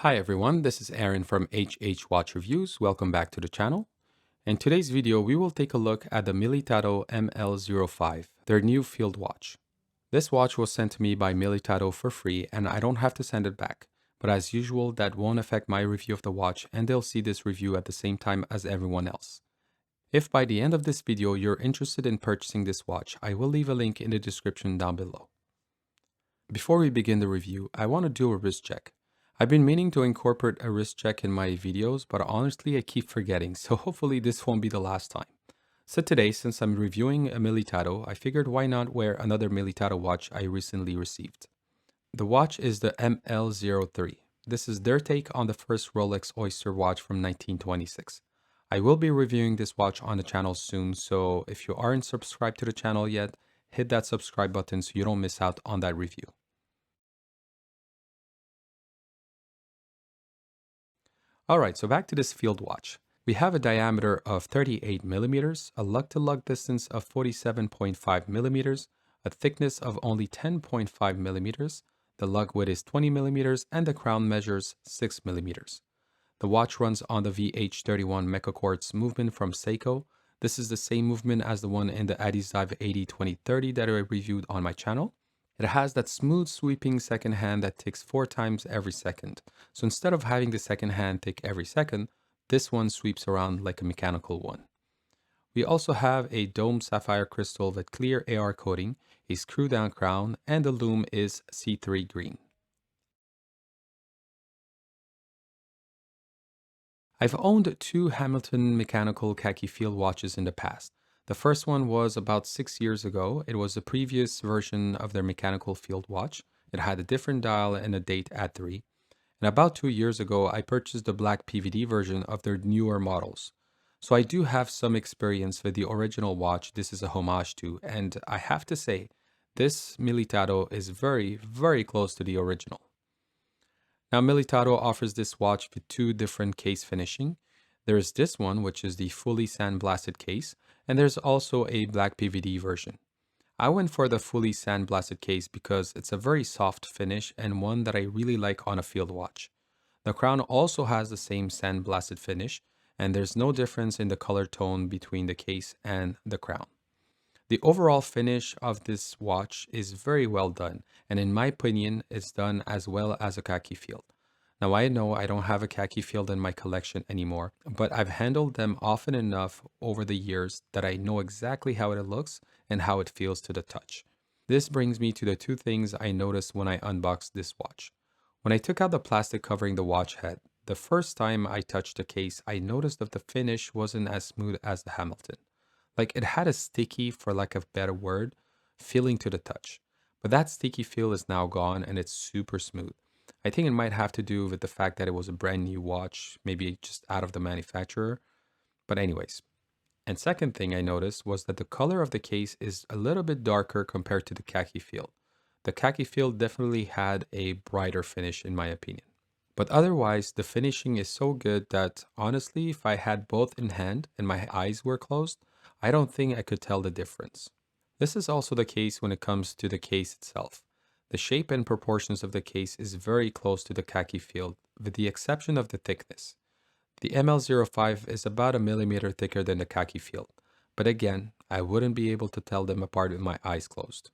Hi everyone, this is Aaron from HH Watch Reviews. Welcome back to the channel. In today's video, we will take a look at the Militado ML05, their new field watch. This watch was sent to me by Militado for free and I don't have to send it back. But as usual, that won't affect my review of the watch and they'll see this review at the same time as everyone else. If by the end of this video you're interested in purchasing this watch, I will leave a link in the description down below. Before we begin the review, I want to do a wrist check. I've been meaning to incorporate a wrist check in my videos, but honestly I keep forgetting, so hopefully this won't be the last time. So today, since I'm reviewing a Militado, I figured why not wear another Militado watch I recently received. The watch is the ML03. This is their take on the first Rolex Oyster watch from 1926. I will be reviewing this watch on the channel soon, so if you aren't subscribed to the channel yet, hit that subscribe button so you don't miss out on that review. Alright, so back to this field watch. We have a diameter of 38 millimeters, a lug-to-lug distance of 47.5 millimeters, a thickness of only 10.5 millimeters, the lug width is 20 millimeters, and the crown measures 6 millimeters. The watch runs on the VH31 Mecha Quartz movement from Seiko. This is the same movement as the one in the addiesdive 80-20-30 that I reviewed on my channel. It has that smooth sweeping second hand that ticks 4 times every second. So instead of having the second hand tick every second, this one sweeps around like a mechanical one. We also have a dome sapphire crystal with clear AR coating, a screw down crown, and the lume is C3 green. I've owned 2 Hamilton mechanical khaki field watches in the past. The first one was about 6 years ago. It was the previous version of their mechanical field watch. It had a different dial and a date at 3. And about 2 years ago, I purchased the black PVD version of their newer models. So I do have some experience with the original watch this is a homage to, and I have to say, this Militado is very, very close to the original. Now, Militado offers this watch with 2 different case finishing. There is this one, which is the fully sandblasted case, and there's also a black PVD version. I went for the fully sandblasted case because it's a very soft finish and one that I really like on a field watch. The crown also has the same sandblasted finish, and there's no difference in the color tone between the case and the crown. The overall finish of this watch is very well done, and in my opinion, it's done as well as a khaki field. Now I know I don't have a khaki field in my collection anymore, but I've handled them often enough over the years that I know exactly how it looks and how it feels to the touch. This brings me to the 2 things I noticed when I unboxed this watch. When I took out the plastic covering the watch head, the first time I touched the case, I noticed that the finish wasn't as smooth as the Hamilton. Like it had a sticky, for lack of a better word, feeling to the touch. But that sticky feel is now gone and it's super smooth. I think it might have to do with the fact that it was a brand new watch, maybe just out of the manufacturer. But anyways. And second thing I noticed was that the color of the case is a little bit darker compared to the khaki field. The khaki field definitely had a brighter finish in my opinion. But otherwise, the finishing is so good that honestly, if I had both in hand and my eyes were closed, I don't think I could tell the difference. This is also the case when it comes to the case itself. The shape and proportions of the case is very close to the khaki field, with the exception of the thickness. The ML05 is about a millimeter thicker than the khaki field, but again, I wouldn't be able to tell them apart with my eyes closed.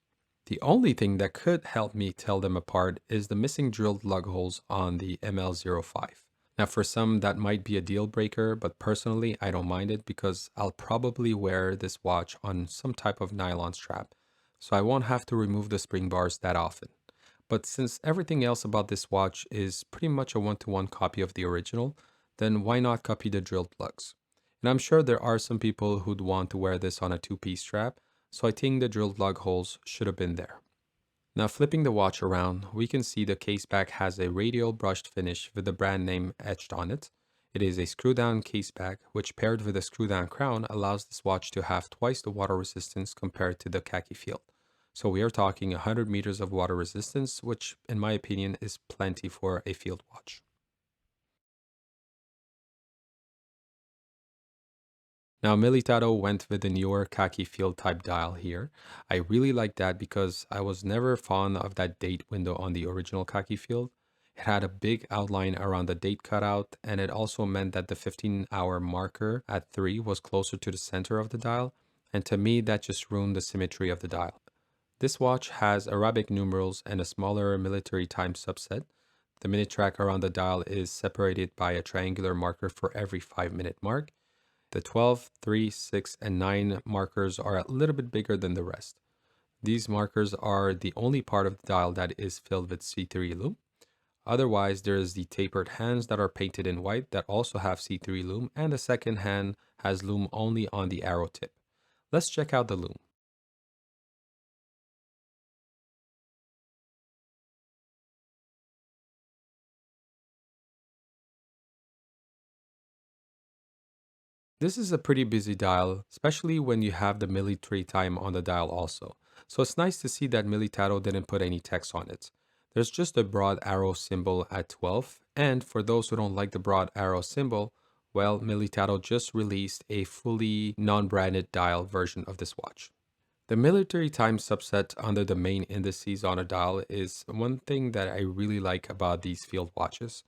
The only thing that could help me tell them apart is the missing drilled lug holes on the ML05. Now for some that might be a deal breaker, but personally I don't mind it because I'll probably wear this watch on some type of nylon strap, so I won't have to remove the spring bars that often. But since everything else about this watch is pretty much a one-to-one copy of the original, then why not copy the drilled lugs? And I'm sure there are some people who'd want to wear this on a 2-piece strap, so I think the drilled lug holes should have been there. Now flipping the watch around, we can see the case back has a radial brushed finish with the brand name etched on it. It is a screw down case back, which paired with a screw down crown allows this watch to have twice the water resistance compared to the khaki field. So we are talking 100 meters of water resistance, which in my opinion is plenty for a field watch. Now, Militado went with the newer khaki field type dial here. I really like that because I was never fond of that date window on the original khaki field. It had a big outline around the date cutout, and it also meant that the 15-hour marker at 3 was closer to the center of the dial, and to me that just ruined the symmetry of the dial. This watch has Arabic numerals and a smaller military time subset. The minute track around the dial is separated by a triangular marker for every 5-minute mark. The 12, 3, 6, and 9 markers are a little bit bigger than the rest. These markers are the only part of the dial that is filled with C3 loom. Otherwise, there's the tapered hands that are painted in white that also have C3 loom, and the second hand has loom only on the arrow tip. Let's check out the loom. This is a pretty busy dial, especially when you have the military time on the dial also. So it's nice to see that Militado didn't put any text on it. There's just a broad arrow symbol at 12, and for those who don't like the broad arrow symbol, well, Militado just released a fully non-branded dial version of this watch. The military time subset under the main indices on a dial is one thing that I really like about these field watches.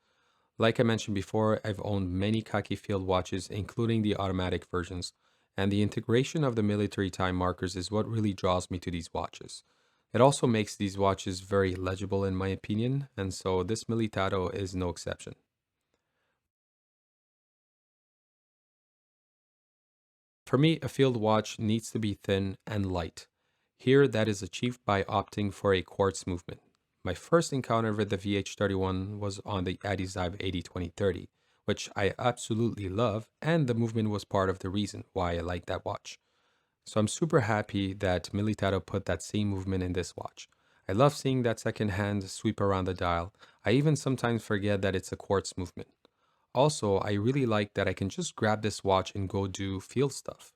Like I mentioned before, I've owned many Khaki Field watches, including the automatic versions, and the integration of the military time markers is what really draws me to these watches. It also makes these watches very legible in my opinion, and so this Militado is no exception. For me, a field watch needs to be thin and light. Here, that is achieved by opting for a quartz movement. My first encounter with the VH31 was on the addiesdive 80-20-30, which I absolutely love, and the movement was part of the reason why I like that watch. So I'm super happy that Militado put that same movement in this watch. I love seeing that second hand sweep around the dial. I even sometimes forget that it's a quartz movement. Also, I really like that I can just grab this watch and go do field stuff.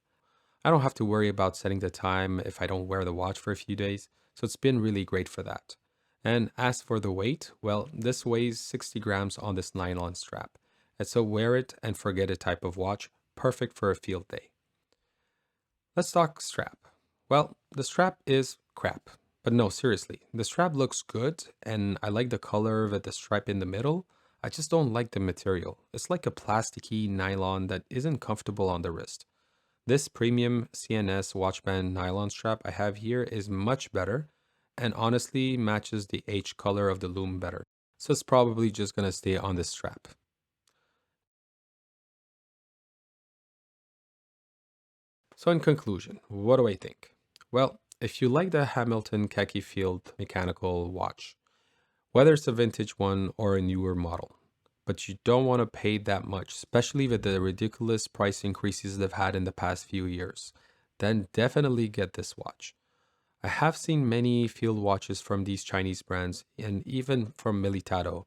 I don't have to worry about setting the time if I don't wear the watch for a few days, so it's been really great for that. And as for the weight, well, this weighs 60 grams on this nylon strap. It's a wear it and forget it type of watch, perfect for a field day. Let's talk strap. Well, the strap is crap. But no, seriously, the strap looks good and I like the color with the stripe in the middle. I just don't like the material. It's like a plasticky nylon that isn't comfortable on the wrist. This premium CNS watch band nylon strap I have here is much better and honestly matches the H color of the loom better. So it's probably just gonna stay on this strap. So in conclusion, what do I think? Well, if you like the Hamilton Khaki Field mechanical watch, whether it's a vintage one or a newer model, but you don't want to pay that much, especially with the ridiculous price increases they've had in the past few years, then definitely get this watch. I have seen many field watches from these Chinese brands and even from Militado,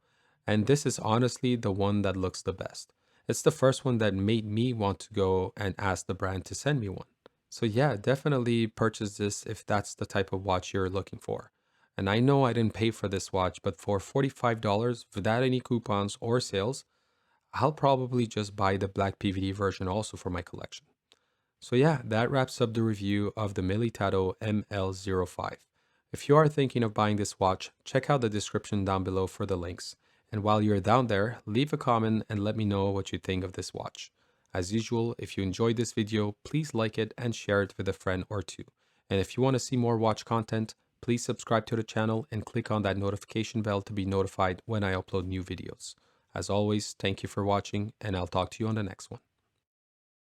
and this is honestly the one that looks the best. It's the first one that made me want to go and ask the brand to send me one. So yeah, definitely purchase this if that's the type of watch you're looking for. And I know I didn't pay for this watch, but for $45 without any coupons or sales, I'll probably just buy the black PVD version also for my collection. So yeah, that wraps up the review of the Militado ML05. If you are thinking of buying this watch, check out the description down below for the links. And while you're down there, leave a comment and let me know what you think of this watch. As usual, if you enjoyed this video, please like it and share it with a friend or two. And if you want to see more watch content, please subscribe to the channel and click on that notification bell to be notified when I upload new videos. As always, thank you for watching and I'll talk to you on the next one.